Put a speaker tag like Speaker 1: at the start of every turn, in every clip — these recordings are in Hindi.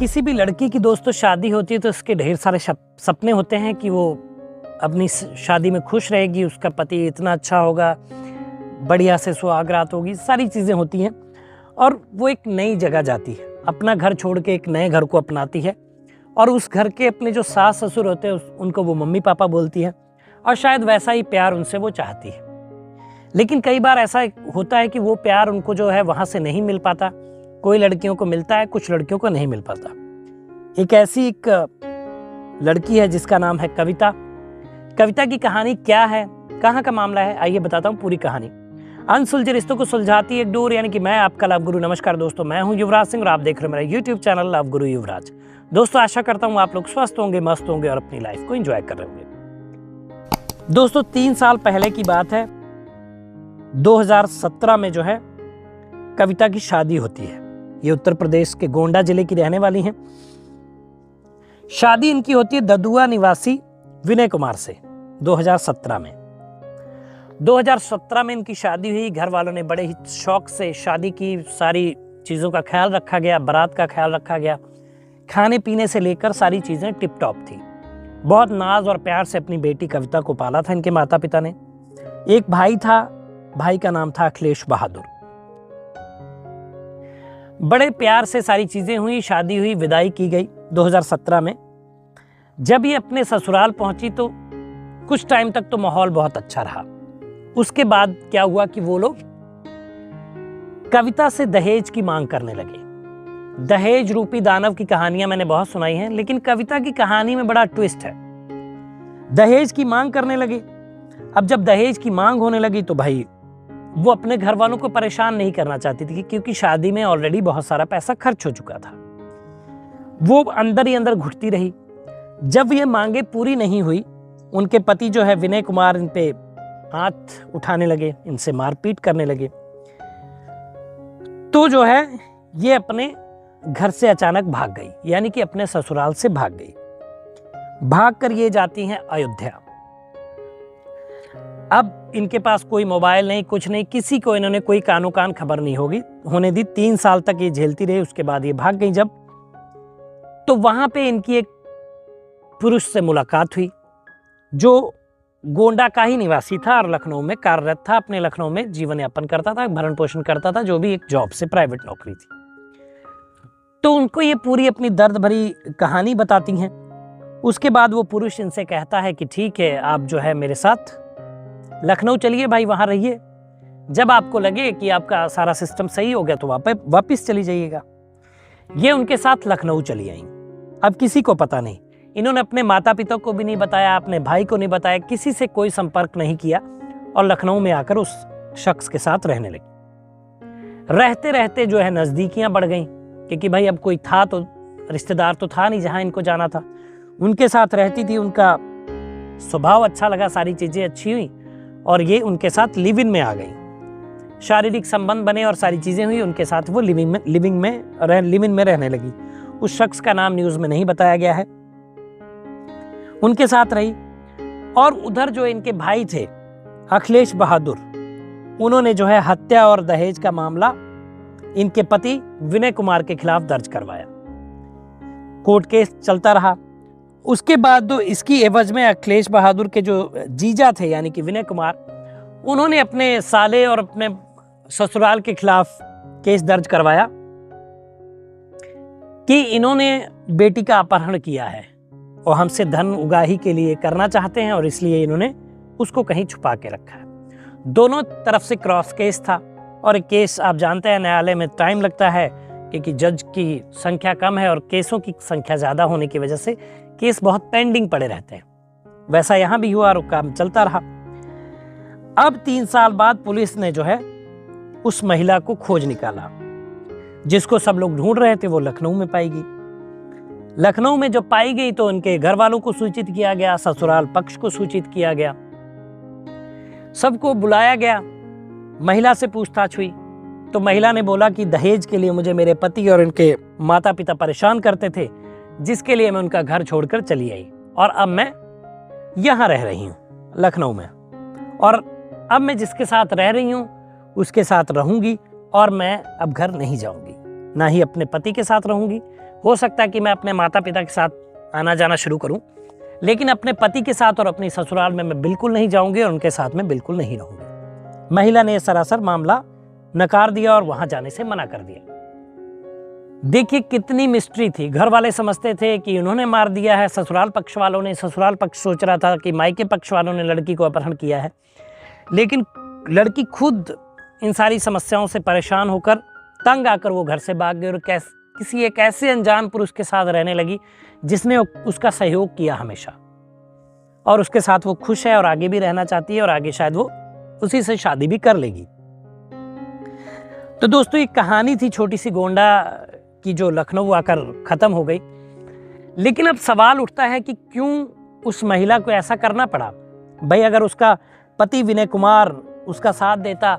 Speaker 1: किसी भी लड़की की दोस्तों शादी होती है तो उसके ढेर सारे सपने होते हैं कि वो अपनी शादी में खुश रहेगी, उसका पति इतना अच्छा होगा, बढ़िया से सुहागरात होगी, सारी चीज़ें होती हैं। और वो एक नई जगह जाती है, अपना घर छोड़ के एक नए घर को अपनाती है और उस घर के अपने जो सास ससुर होते हैं उनको वो मम्मी पापा बोलती है और शायद वैसा ही प्यार उनसे वो चाहती है। लेकिन कई बार ऐसा होता है कि वो प्यार उनको जो है वहाँ से नहीं मिल पाता। कोई लड़कियों को मिलता है, कुछ लड़कियों को नहीं मिल पाता। एक ऐसी लड़की है जिसका नाम है कविता। कविता की कहानी क्या है, कहाँ का मामला है, आइए बताता हूँ पूरी कहानी। अनसुलझे रिश्तों को सुलझाती एक डोर, यानी कि मैं आपका लव गुरु। नमस्कार दोस्तों, मैं हूँ युवराज सिंह और आप देख रहे हैं मेरा यूट्यूब चैनल लव गुरु युवराज। दोस्तों आशा करता हूँ आप लोग स्वस्थ होंगे, मस्त होंगे और अपनी लाइफ को एंजॉय कर रहे होंगे। दोस्तों 3 साल पहले की बात है, 2017 में जो है कविता की शादी होती है। ये उत्तर प्रदेश के गोंडा जिले की रहने वाली हैं। शादी इनकी होती है ददुआ निवासी विनय कुमार से 2017 में। 2017 में इनकी शादी हुई। घर वालों ने बड़े ही शौक से शादी की, सारी चीज़ों का ख्याल रखा गया, बारात का ख्याल रखा गया, खाने पीने से लेकर सारी चीज़ें टिप टॉप थी। बहुत नाज और प्यार से अपनी बेटी कविता को पाला था इनके माता पिता ने। एक भाई था, भाई का नाम था अखिलेश बहादुर। बड़े प्यार से सारी चीज़ें हुई, शादी हुई, विदाई की गई 2017 में। जब ये अपने ससुराल पहुंची तो कुछ टाइम तक तो माहौल बहुत अच्छा रहा। उसके बाद क्या हुआ कि वो लोग कविता से दहेज की मांग करने लगे। दहेज रूपी दानव की कहानियां मैंने बहुत सुनाई हैं, लेकिन कविता की कहानी में बड़ा ट्विस्ट है। दहेज की मांग करने लगे। अब जब दहेज की मांग होने लगी तो भाई वो अपने घर वालों को परेशान नहीं करना चाहती थी, क्योंकि शादी में ऑलरेडी बहुत सारा पैसा खर्च हो चुका था। वो अंदर ही अंदर घुटती रही। जब ये मांगे पूरी नहीं हुई, उनके पति जो है विनय कुमार इन पे हाथ उठाने लगे, इनसे मारपीट करने लगे। तो जो है ये अपने घर से अचानक भाग गई, यानी कि अपने ससुराल से भाग गई। भागकर ये जाती हैं अयोध्या। अब इनके पास कोई मोबाइल नहीं, कुछ नहीं, किसी को इन्होंने कोई कानो कान खबर नहीं होने दी। 3 साल तक ये झेलती रही। उसके बाद ये भाग गई। जब तो वहां पे इनकी एक पुरुष से मुलाकात हुई जो गोंडा का ही निवासी था और लखनऊ में कार्यरत था। अपने लखनऊ में जीवन यापन करता था, भरण पोषण करता था, जो भी एक जॉब से, प्राइवेट नौकरी थी। तो उनको ये पूरी अपनी दर्द भरी कहानी बताती हैं। उसके बाद वो पुरुष इनसे कहता है कि ठीक है, आप जो है मेरे साथ लखनऊ चलिए भाई, वहां रहिए। जब आपको लगे कि आपका सारा सिस्टम सही हो गया तो वापस चली जाइएगा। ये उनके साथ लखनऊ चली आई। अब किसी को पता नहीं, इन्होंने अपने माता पिता को भी नहीं बताया, अपने भाई को नहीं बताया, किसी से कोई संपर्क नहीं किया और लखनऊ में आकर उस शख्स के साथ रहने लगी। रहते रहते जो है नजदीकियां बढ़ गई, क्योंकि भाई अब कोई था तो रिश्तेदार तो था नहीं जहां इनको जाना था। उनके साथ रहती थी, उनका स्वभाव अच्छा लगा, सारी चीजें अच्छी हुई और ये उनके साथ लिव इन में आ गई। शारीरिक संबंध बने और सारी चीजें हुई। उनके साथ वो लिव इन में रहने लगी। उस शख्स का नाम न्यूज में नहीं बताया गया है। उनके साथ रही। और उधर जो इनके भाई थे अखिलेश बहादुर, उन्होंने जो है हत्या और दहेज का मामला इनके पति विनय कुमार के खिलाफ दर्ज करवाया। कोर्ट केस चलता रहा। उसके बाद तो इसकी एवज में अखिलेश बहादुर के जो जीजा थे, यानी कि विनय कुमार, उन्होंने अपने साले और अपने ससुराल के खिलाफ केस दर्ज करवाया कि इन्होंने बेटी का अपहरण किया है और हमसे धन उगाही के लिए करना चाहते हैं और इसलिए इन्होंने उसको कहीं छुपा के रखा है। दोनों तरफ से क्रॉस केस था और एक केस आप जानते हैं न्यायालय में टाइम लगता है, क्योंकि जज की संख्या कम है और केसों की संख्या ज़्यादा होने की वजह से केस बहुत पेंडिंग पड़े रहते हैं। वैसा यहाँ भी हुआ और काम चलता रहा। अब 3 साल बाद पुलिस ने जो है उस महिला को खोज निकाला। जिसको सब लोग ढूंढ रहे थे वो लखनऊ में पाई गई। लखनऊ में जब पाई गई तो उनके घर वालों को सूचित किया गया, ससुराल पक्ष को सूचित किया गया, सबको बुलाया गया। महिला से पूछताछ हुई तो महिला ने बोला कि दहेज के लिए मुझे मेरे पति और इनके माता पिता परेशान करते थे, जिसके लिए मैं उनका घर छोड़कर चली आई और अब मैं यहाँ रह रही हूँ लखनऊ में, और अब मैं जिसके साथ रह रही हूँ उसके साथ रहूंगी और मैं अब घर नहीं जाऊंगी, ना ही अपने पति के साथ रहूंगी, हो सकता है कि मैं अपने माता पिता के साथ आना जाना शुरू करूं, लेकिन अपने पति के साथ और अपनी ससुराल में मैं बिल्कुल नहीं जाऊंगी और उनके साथ में बिल्कुल नहीं रहूंगी। महिला ने सरासर मामला नकार दिया और वहां जाने से मना कर दिया। देखिए कितनी मिस्ट्री थी। घर वाले समझते थे कि उन्होंने मार दिया है, ससुराल पक्ष वालों ने, ससुराल पक्ष सोच रहा था कि मायके पक्ष वालों ने लड़की को अपहरण किया है। लेकिन लड़की खुद इन सारी समस्याओं से परेशान होकर तंग आकर वो घर से भाग गई और किसी एक ऐसे अनजान पुरुष के साथ रहने लगी जिसने उसका सहयोग किया हमेशा, और उसके साथ वो खुश है और आगे भी रहना चाहती है और आगे शायद वो उसी से शादी भी कर लेगी। तो दोस्तों, एक कहानी थी छोटी सी गोंडा की जो लखनऊ आकर खत्म हो गई। लेकिन अब सवाल उठता है कि क्यों उस महिला को ऐसा करना पड़ा। भाई, अगर उसका पति विनय कुमार उसका साथ देता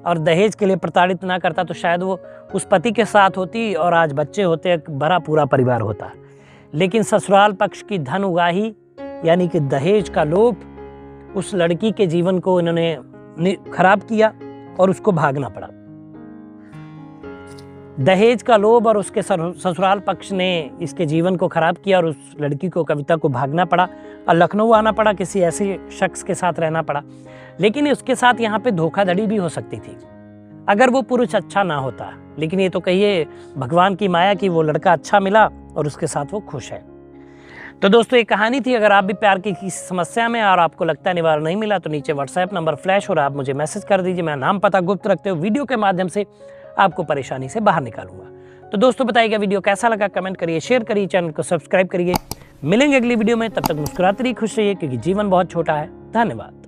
Speaker 1: और दहेज के लिए प्रताड़ित ना करता तो शायद वो उस पति के साथ होती और आज बच्चे होते, एक भरा पूरा परिवार होता। लेकिन ससुराल पक्ष की धन उगाही यानी कि दहेज का लोभ उस लड़की के जीवन को इन्होंने खराब किया और उसको भागना पड़ा। दहेज का लोभ और उसके ससुराल पक्ष ने इसके जीवन को खराब किया और उस लड़की को, कविता को, भागना पड़ा और लखनऊ आना पड़ा, किसी ऐसे शख्स के साथ रहना पड़ा। लेकिन उसके साथ यहाँ पे धोखाधड़ी भी हो सकती थी अगर वो पुरुष अच्छा ना होता। लेकिन ये तो कहिए भगवान की माया कि वो लड़का अच्छा मिला और उसके साथ वो खुश है। तो दोस्तों, एक कहानी थी। अगर आप भी प्यार की किसी समस्या में और आपको लगता है निवारण नहीं मिला तो नीचे व्हाट्सएप नंबर फ्लैश और आप मुझे मैसेज कर दीजिए। मैं नाम पता गुप्त रखते हुए वीडियो के माध्यम से आपको परेशानी से बाहर निकालूंगा। तो दोस्तों, बताइएगा वीडियो कैसा लगा, कमेंट करिए, शेयर करिए, चैनल को सब्सक्राइब करिए। मिलेंगे अगली वीडियो में, तब तक मुस्कुराते रहिए, खुश रहिए, क्योंकि जीवन बहुत छोटा है। धन्यवाद।